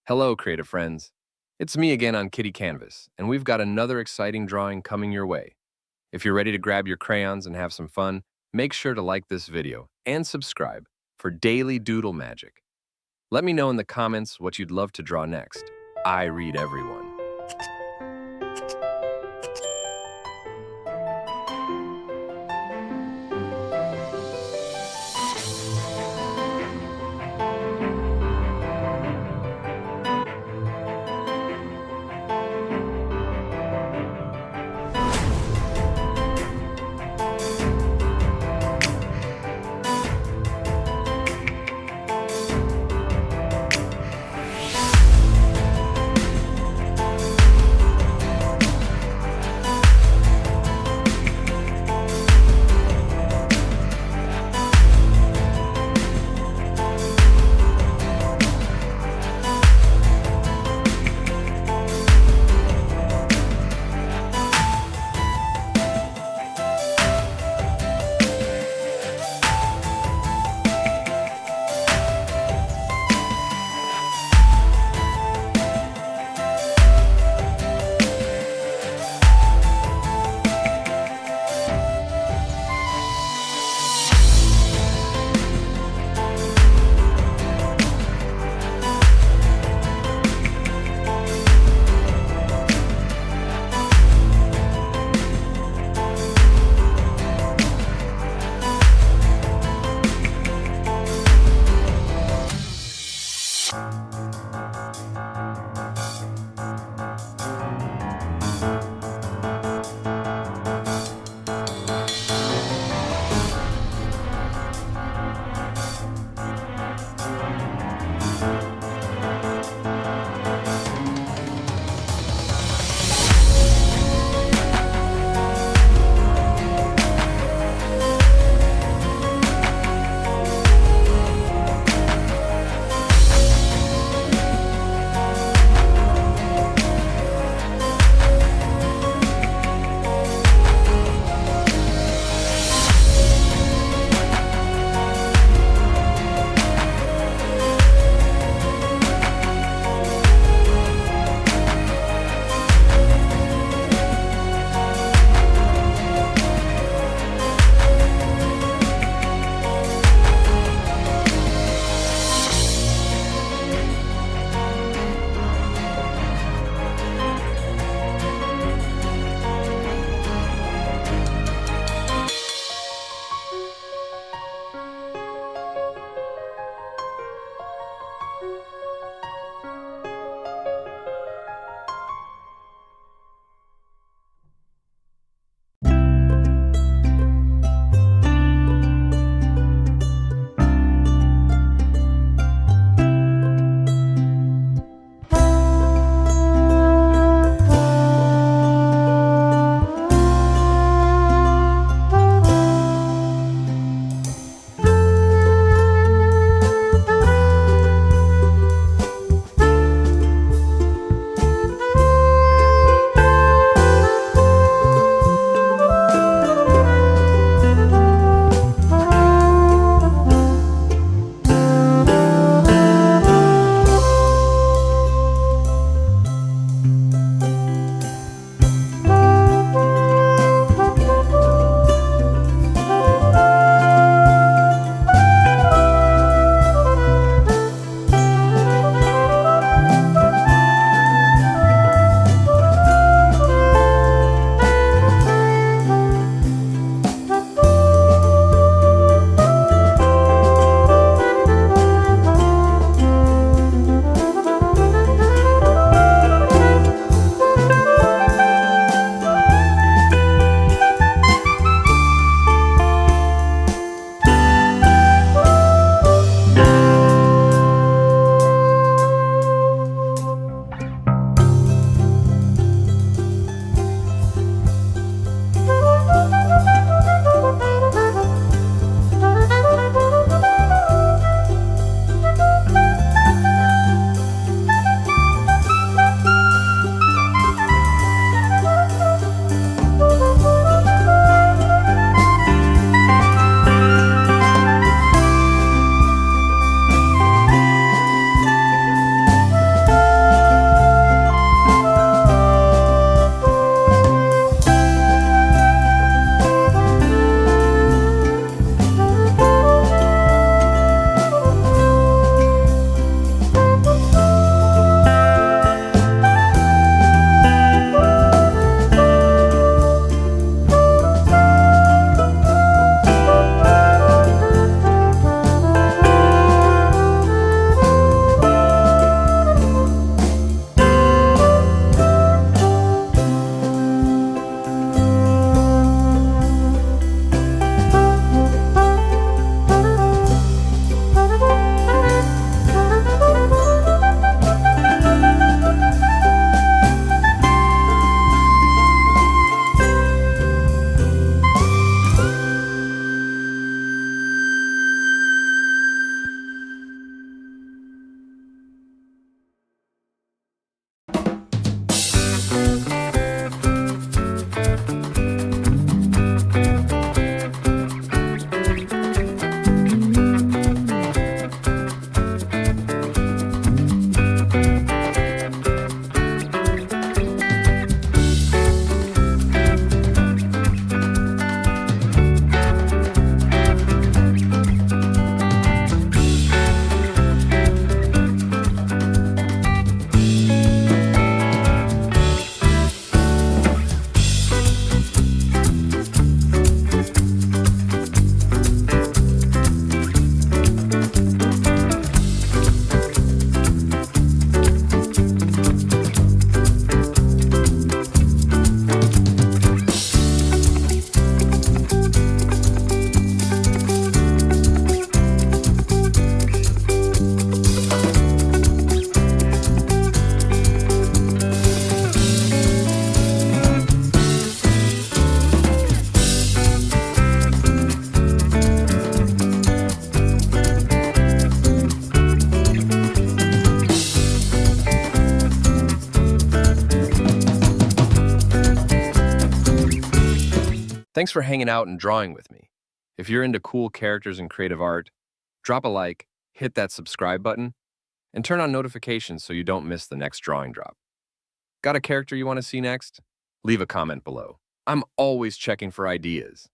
Hello, creative friends. It's me again on KidyCanvas, and we've got another exciting drawing coming your way. If you're ready to grab your crayons and have some fun, make sure to like this video and subscribe for daily doodle magic. Let me know in the comments what you'd love to draw next. I read everyone. Thanks for hanging out and drawing with me. If you're into cool characters and creative art, drop a like, hit that subscribe button, and turn on notifications so you don't miss the next drawing drop. Got a character you want to see next? Leave a comment below. I'm always checking for ideas.